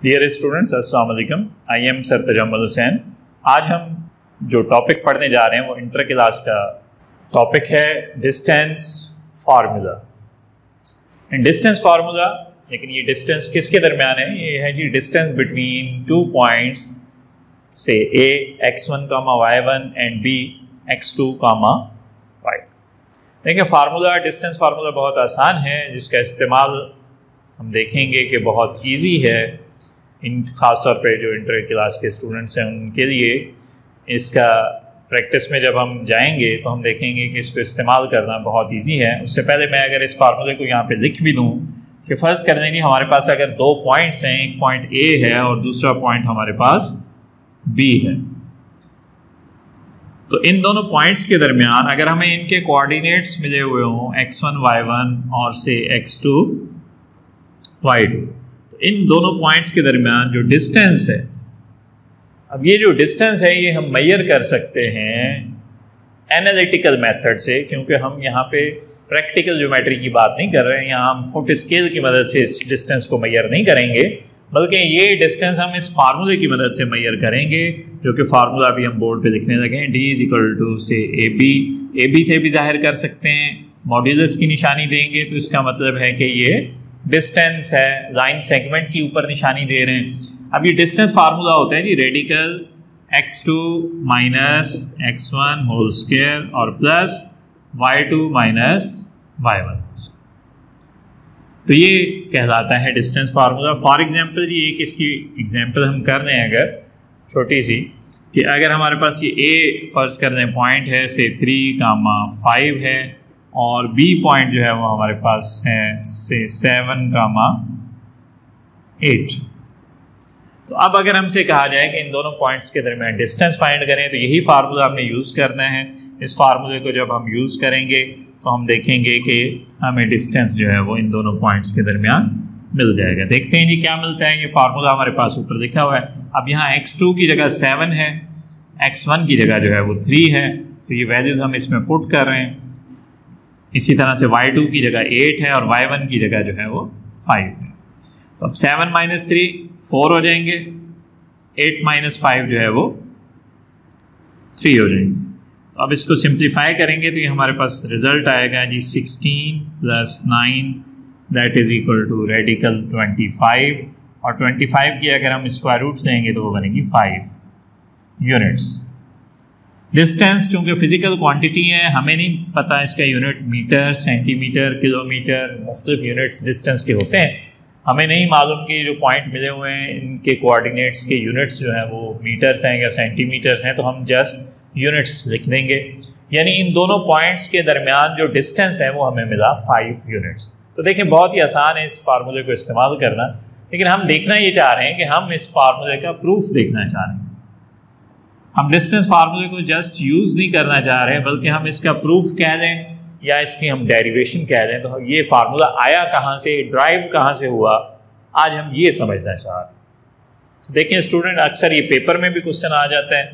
Dear students, अस्सलाम वालेकुम। I am sir Tajammul Hussain. आज हम जो टॉपिक पढ़ने जा रहे हैं वो इंटर क्लास का टॉपिक है डिस्टेंस फार्मूला। डिस्टेंस फार्मूला, लेकिन ये डिस्टेंस किसके दरमियान है? ये है जी डिस्टेंस बिटवीन टू पॉइंट्स से ए x1, y1 and b x2, y। देखिए फार्मूला, डिस्टेंस फार्मूला बहुत आसान है, जिसका इस्तेमाल हम देखेंगे कि बहुत इजी है। ख़ास तौर पे जो इंटर क्लास के स्टूडेंट्स हैं उनके लिए इसका प्रैक्टिस में जब हम जाएंगे तो हम देखेंगे कि इसको इस्तेमाल करना बहुत इजी है। उससे पहले मैं अगर इस फार्मूले को यहाँ पे लिख भी दूँ कि फ़र्ज़ कर देंगे हमारे पास अगर दो पॉइंट्स हैं, एक पॉइंट ए है और दूसरा पॉइंट हमारे पास बी है, तो इन दोनों पॉइंट्स के दरमियान अगर हमें इनके कोऑर्डिनेट्स मिले हुए हों x1, y1 और से x2, y2, तो इन दोनों पॉइंट्स के दरमियान जो डिस्टेंस है, अब ये जो डिस्टेंस है ये हम मेजर कर सकते हैं एनालिटिकल मेथड से, क्योंकि हम यहाँ पे प्रैक्टिकल ज्योमेट्री की बात नहीं कर रहे हैं। यहाँ हम फुट स्केल की मदद से इस डिस्टेंस को मेजर नहीं करेंगे, बल्कि ये डिस्टेंस हम इस फार्मूले की मदद से मेजर करेंगे, जो कि फार्मूला अभी हम बोर्ड पे लिखने लगे हैं। D = से ए बी से भी जाहिर कर सकते हैं। मॉड्यूलस की निशानी देंगे तो इसका मतलब है कि ये डिस्टेंस है, लाइन सेगमेंट की ऊपर निशानी दे रहे हैं। अब ये डिस्टेंस फार्मूला होता है जी radical x2 minus x1 whole square और प्लस y2 माइनस y1। तो ये कहलाता है डिस्टेंस फार्मूला। फॉर एग्जांपल जी एक इसकी एग्जांपल हम कर लें अगर छोटी सी, कि अगर हमारे पास ये ए फर्ज कर लें पॉइंट है से 3, 5 है, और बी पॉइंट जो है वो हमारे पास है से 7, 8। तो अब अगर हमसे कहा जाए कि इन दोनों पॉइंट्स के दरमियान डिस्टेंस फाइंड करें, तो यही फार्मूला हमने यूज़ करना है। इस फार्मूले को जब हम यूज़ करेंगे तो हम देखेंगे कि हमें डिस्टेंस जो है वो इन दोनों पॉइंट्स के दरमियान मिल जाएगा। देखते हैं जी क्या मिलता है। ये फार्मूला हमारे पास ऊपर लिखा हुआ है। अब यहाँ x2 की जगह 7 है, x1 की जगह जो है वो 3 है, तो ये वैल्यूज़ हम इसमें पुट कर रहे हैं। इसी तरह से y2 की जगह 8 है और y1 की जगह जो है वो 5 है। तो अब 7 - 3 4 हो जाएंगे, 8 - 5 जो है वो 3 हो जाएंगे। तो अब इसको सिंप्लीफाई करेंगे तो ये हमारे पास रिजल्ट आएगा जी 16 + 9 that is equal to radical 25, और 25 की अगर हम स्क्वायर रूट लेंगे तो वो बनेगी 5 यूनिट्स। डिस्टेंस चूँकि फिजिकल क्वांटिटी है, हमें नहीं पता इसका यूनिट मीटर, सेंटीमीटर, किलोमीटर, मुख्तलिफ यूनिट्स डिस्टेंस के होते हैं। हमें नहीं मालूम कि जो पॉइंट मिले हुए हैं इनके कोऑर्डिनेट्स के यूनिट्स जो हैं वो मीटर्स हैं या सेंटीमीटर्स हैं, तो हम जस्ट यूनिट्स लिख देंगे। यानी इन दोनों पॉइंट्स के दरमियान जो डिस्टेंस है वो हमें मिला 5 यूनिट्स। तो देखें बहुत ही आसान है इस फार्मूले को इस्तेमाल करना, लेकिन हम देखना ये चाह रहे हैं कि हम इस फार्मूले का प्रूफ देखना चाह रहे हैं। हम डिस्टेंस फार्मूले को जस्ट यूज़ नहीं करना चाह रहे हैं, बल्कि हम इसका प्रूफ कह दें या इसकी हम डेरिवेशन कह दें। तो ये फार्मूला आया कहाँ से, ड्राइव कहाँ से हुआ, आज हम ये समझना चाह रहे हैं। तो देखें स्टूडेंट, अक्सर ये पेपर में भी क्वेश्चन आ जाता है।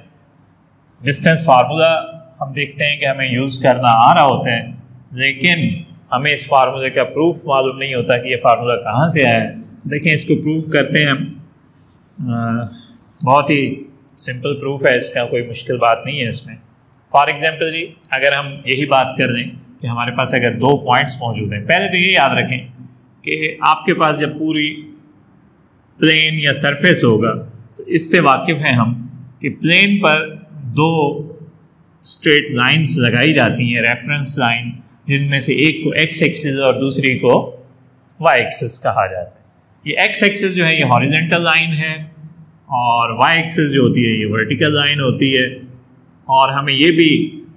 डिस्टेंस फार्मूला हम देखते हैं कि हमें यूज़ करना आ रहा होता है, लेकिन हमें इस फार्मूले का प्रूफ मालूम नहीं होता कि ये फार्मूला कहाँ से आया है। देखें इसको प्रूफ करते हैं हम। बहुत ही सिंपल प्रूफ है इसका, कोई मुश्किल बात नहीं है इसमें। फॉर एग्जांपल जी अगर हम यही बात कर दें कि हमारे पास अगर दो पॉइंट्स मौजूद हैं, पहले तो ये याद रखें कि आपके पास जब पूरी प्लेन या सरफेस होगा तो इससे वाकिफ़ हैं हम कि प्लेन पर दो स्ट्रेट लाइंस लगाई जाती हैं, रेफरेंस लाइंस, जिनमें से एक को x एक्सिस और दूसरी को y एक्सिस कहा जाता है। ये x एक्सिस जो है ये हॉरिजॉन्टल लाइन है और y एक्सिस जो होती है ये वर्टिकल लाइन होती है। और हमें ये भी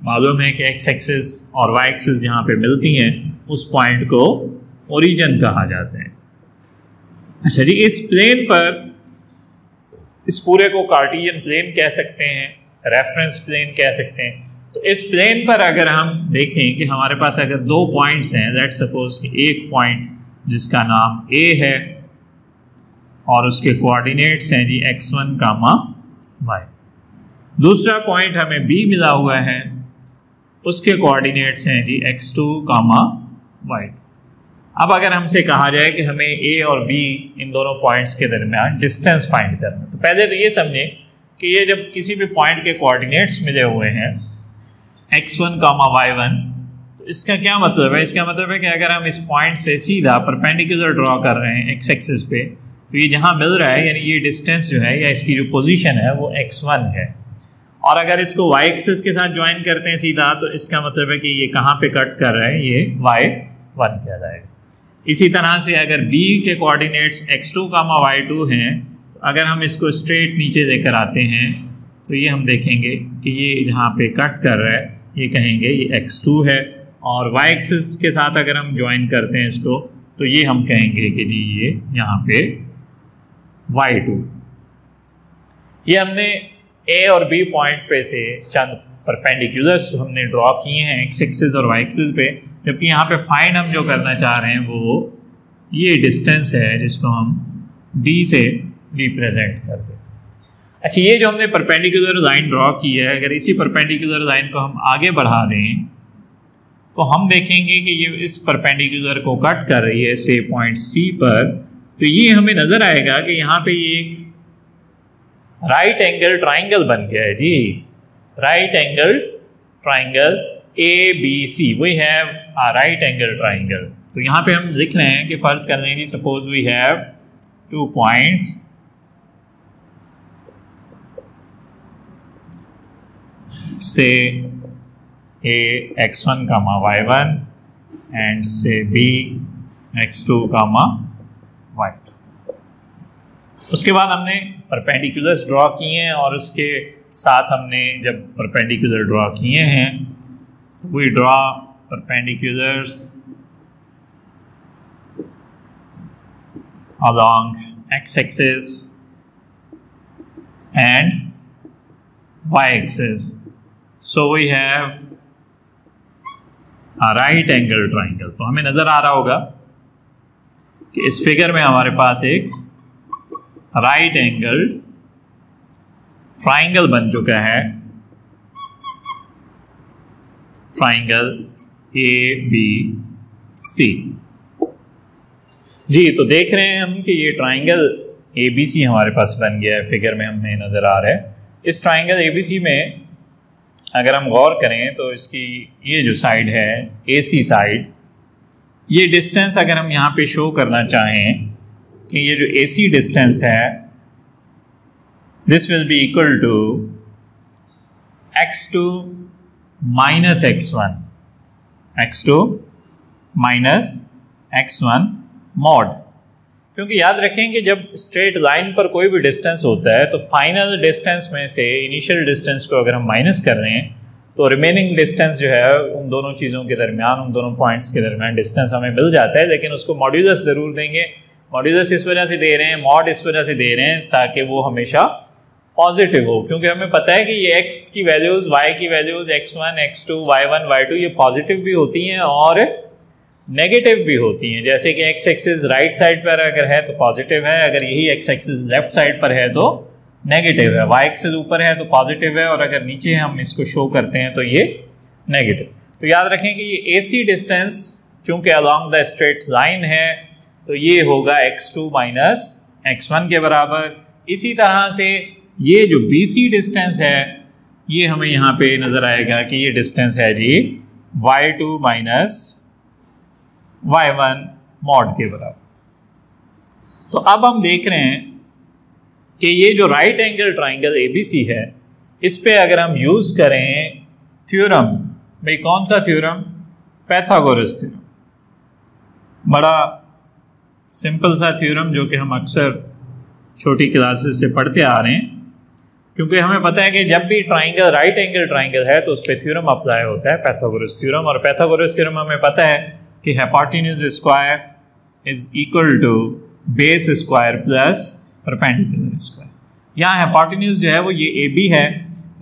मालूम है कि x एक्सिस और y एक्सिस जहाँ पे मिलती हैं उस पॉइंट को ओरिजिन कहा जाता है। अच्छा जी, इस प्लेन पर इस पूरे को कार्टेशियन प्लेन कह सकते हैं, रेफरेंस प्लेन कह सकते हैं। तो इस प्लेन पर अगर हम देखें कि हमारे पास अगर दो पॉइंट्स हैं, लेट्स सपोज कि एक पॉइंट जिसका नाम A है और उसके कोऑर्डिनेट्स हैं जी x1, y। दूसरा पॉइंट हमें B मिला हुआ है, उसके कोऑर्डिनेट्स हैं जी x2, y। अब अगर हमसे कहा जाए कि हमें ए और बी इन दोनों पॉइंट्स के दरमियान डिस्टेंस फाइंड करना, तो पहले तो ये समझें कि ये जब किसी भी पॉइंट के कोऑर्डिनेट्स मिले हुए हैं x1, y1, तो इसका क्या मतलब है? इसका मतलब है कि अगर हम इस पॉइंट से सीधा परपेंडिकुलर ड्रॉ कर रहे हैं x एक्सिस पे, तो ये जहाँ मिल रहा है यानी ये डिस्टेंस जो है या इसकी जो पोजीशन है वो x1 है, और अगर इसको y एक्सिस के साथ ज्वाइन करते हैं सीधा, तो इसका मतलब है कि ये कहाँ पे कट कर रहा है, ये y1 कहलाएगा। इसी तरह से अगर b के कोऑर्डिनेट्स x2, y2 हैं, तो अगर हम इसको स्ट्रेट नीचे लेकर आते हैं तो ये हम देखेंगे कि ये जहाँ पे कट कर रहा है ये कहेंगे ये x2 है, और y एक्सिस के साथ अगर हम ज्वाइन करते हैं इसको तो ये हम कहेंगे कि जी ये यहाँ पे y2। ये हमने a और b पॉइंट पे से चंद परपेंडिकुलर्स हमने ड्रॉ किए हैं x एक्सिस और y एक्सिस पे, जबकि यहाँ पे फाइंड हम जो करना चाह रहे हैं वो ये डिस्टेंस है जिसको हम b से रिप्रेजेंट कर देते हैं। अच्छा, ये जो हमने परपेंडिकुलर लाइन ड्रॉ की है, अगर इसी परपेंडिकुलर लाइन को हम आगे बढ़ा दें तो हम देखेंगे कि ये इस परपेंडिकुलर को कट कर रही है से पॉइंट C पर, तो ये हमें नजर आएगा कि यहाँ पे ये एक राइट एंगल ट्राइंगल बन गया है जी, right angle triangle ABC, we have a right angle triangle. तो यहाँ पे हम लिख रहे हैं कि फर्ज कर लेंगे सपोज वी हैव 2 पॉइंट्स से A x1, y1 and से B x2, y2। उसके बाद हमने परपेंडिकुलर्स ड्रॉ किए हैं, और उसके साथ हमने जब परपेंडिकुलर ड्रॉ किए हैं तो we draw perpendiculars along x axis and y axis, so we have right angle triangle. तो हमें नजर आ रहा होगा कि इस फिगर में हमारे पास एक राइट एंगल ट्राइंगल बन चुका है, ट्राइंगल ABC जी। तो देख रहे हैं हम कि ये ट्राइंगल ABC हमारे पास बन गया है, फिगर में हमें नजर आ रहा है। इस ट्राइंगल ABC में अगर हम गौर करें तो इसकी ये जो साइड है AC साइड, ये डिस्टेंस अगर हम यहाँ पे शो करना चाहें कि ये जो AC डिस्टेंस है this will be equal to x2 minus x1, x2 minus x1 mod. क्योंकि याद रखें कि जब स्ट्रेट लाइन पर कोई भी डिस्टेंस होता है तो फाइनल डिस्टेंस में से इनिशियल डिस्टेंस को अगर हम माइनस कर रहे हैं तो रिमेनिंग डिस्टेंस जो है उन दोनों चीज़ों के दरमियान, उन दोनों पॉइंट्स के दरमियान डिस्टेंस हमें मिल जाता है, लेकिन उसको मॉड्यूलस ज़रूर देंगे। मॉड्यूलस इस वजह से दे रहे हैं, मॉड इस वजह से दे रहे हैं ताकि वो हमेशा पॉजिटिव हो, क्योंकि हमें पता है कि ये x की वैल्यूज़, y की values x1, x2, y1, y2 ये पॉजिटिव भी होती हैं और नेगेटिव भी होती हैं। जैसे कि x एक्सिस राइट साइड पर अगर है तो पॉजिटिव है, अगर यही x एक्सिस लेफ्ट साइड पर है तो नेगेटिव है, y एक्सिस ऊपर है तो पॉजिटिव है, और अगर नीचे हम इसको शो करते हैं तो ये नेगेटिव। तो याद रखें कि ये AC डिस्टेंस चूंकि अलॉन्ग द स्ट्रेट लाइन है तो ये होगा x2 माइनस x1 के बराबर। इसी तरह से ये जो BC डिस्टेंस है ये हमें यहाँ पे नजर आएगा कि ये डिस्टेंस है जी y2 माइनस y1 मॉड के बराबर। तो अब हम देख रहे हैं कि ये जो राइट एंगल ट्राइंगल ABC है इस पे अगर हम यूज करें थ्योरम, भाई कौन सा थ्योरम? Pythagoras theorem. बड़ा सिंपल सा थ्योरम जो कि हम अक्सर छोटी क्लासेस से पढ़ते आ रहे हैं, क्योंकि हमें पता है कि जब भी ट्राइंगल राइट एंगल ट्राइंगल है तो उस पर थ्योरम अप्लाई होता है, पैथागोरस थ्योरम। और पैथागोरस थ्योरम हमें पता है कि hypotenuse square is equal to base square plus perpendicular square. यहाँ हाइपोटेन्यूज जो है वो ये AB है,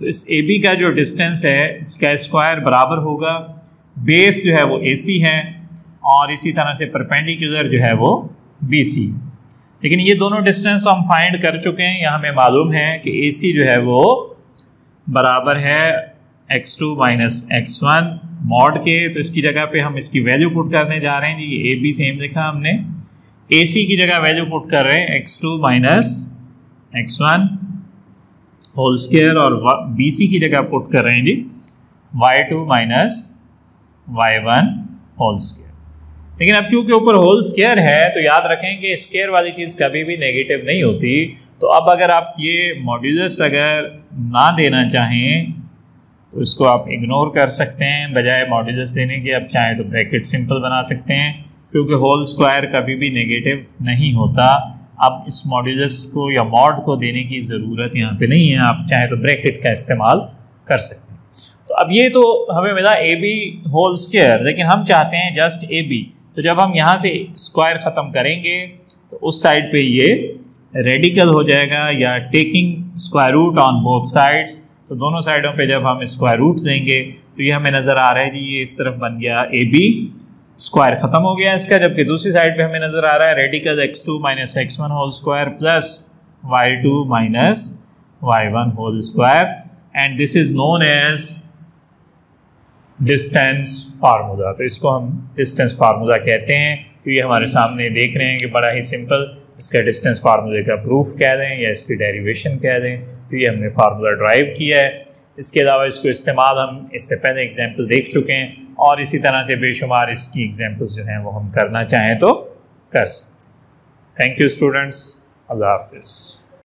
तो इस AB का जो डिस्टेंस है इसका स्क्वायर बराबर होगा, बेस जो है वो AC है, और इसी तरह से परपेंडिकुलर जो है वो BC। लेकिन ये दोनों डिस्टेंस तो हम फाइंड कर चुके हैं। यहाँ हमें मालूम है कि AC जो है वो बराबर है x2 माइनस x1 मॉड के, तो इसकी जगह पे हम इसकी वैल्यू पुट करने जा रहे हैं जी। ए बी सेम लिखा हमने, ए सी की जगह वैल्यू पुट कर रहे हैं x2 minus x1 whole square, और बी सी की जगह पुट कर रहे हैं जी y2 minus y1 whole square. लेकिन अब चूंकि ऊपर होल स्क्वायर है तो याद रखें कि स्क्वायर वाली चीज़ कभी भी नेगेटिव नहीं होती। तो अब अगर आप ये मॉड्यूलस अगर ना देना चाहें तो इसको आप इग्नोर कर सकते हैं, बजाय मॉड्यूलस देने के आप चाहें तो ब्रैकेट सिंपल बना सकते हैं, क्योंकि होल स्क्वायर कभी भी नेगेटिव नहीं होता। अब इस मॉड्यूलस को या मॉड को देने की ज़रूरत यहाँ पे नहीं है, आप चाहें तो ब्रैकेट का इस्तेमाल कर सकते हैं। तो अब ये तो हमें मिला ए बी होल स्क्वायर, लेकिन हम चाहते हैं जस्ट ए बी। तो जब हम यहाँ से स्क्वायर ख़त्म करेंगे तो उस साइड पे ये रेडिकल हो जाएगा, या taking square root on both sides. तो दोनों साइडों पे जब हम स्क्वायर रूट देंगे तो ये हमें नज़र आ रहा है जी, ये इस तरफ बन गया ए बी, स्क्वायर ख़त्म हो गया इसका। जबकि दूसरी साइड पे हमें नज़र आ रहा है radical x2 minus x1 whole square plus y2 minus y1 whole square, and this is known as distance formula. तो इसको हम डिस्टेंस फार्मूला कहते हैं। तो ये हमारे सामने देख रहे हैं कि बड़ा ही सिंपल इसका डिस्टेंस फार्मूले का प्रूफ कह दें या इसकी डेरिवेशन कह दें। तो ये हमने फार्मूला ड्राइव किया है। इसके अलावा इसको इस्तेमाल हम इससे पहले एग्जाम्पल देख चुके हैं, और इसी तरह से बेशुमार इसकी एग्जाम्पल्स जो हैं वो हम करना चाहें तो कर सकते हैं। थैंक यू स्टूडेंट्स, अल्लाह हाफिज़।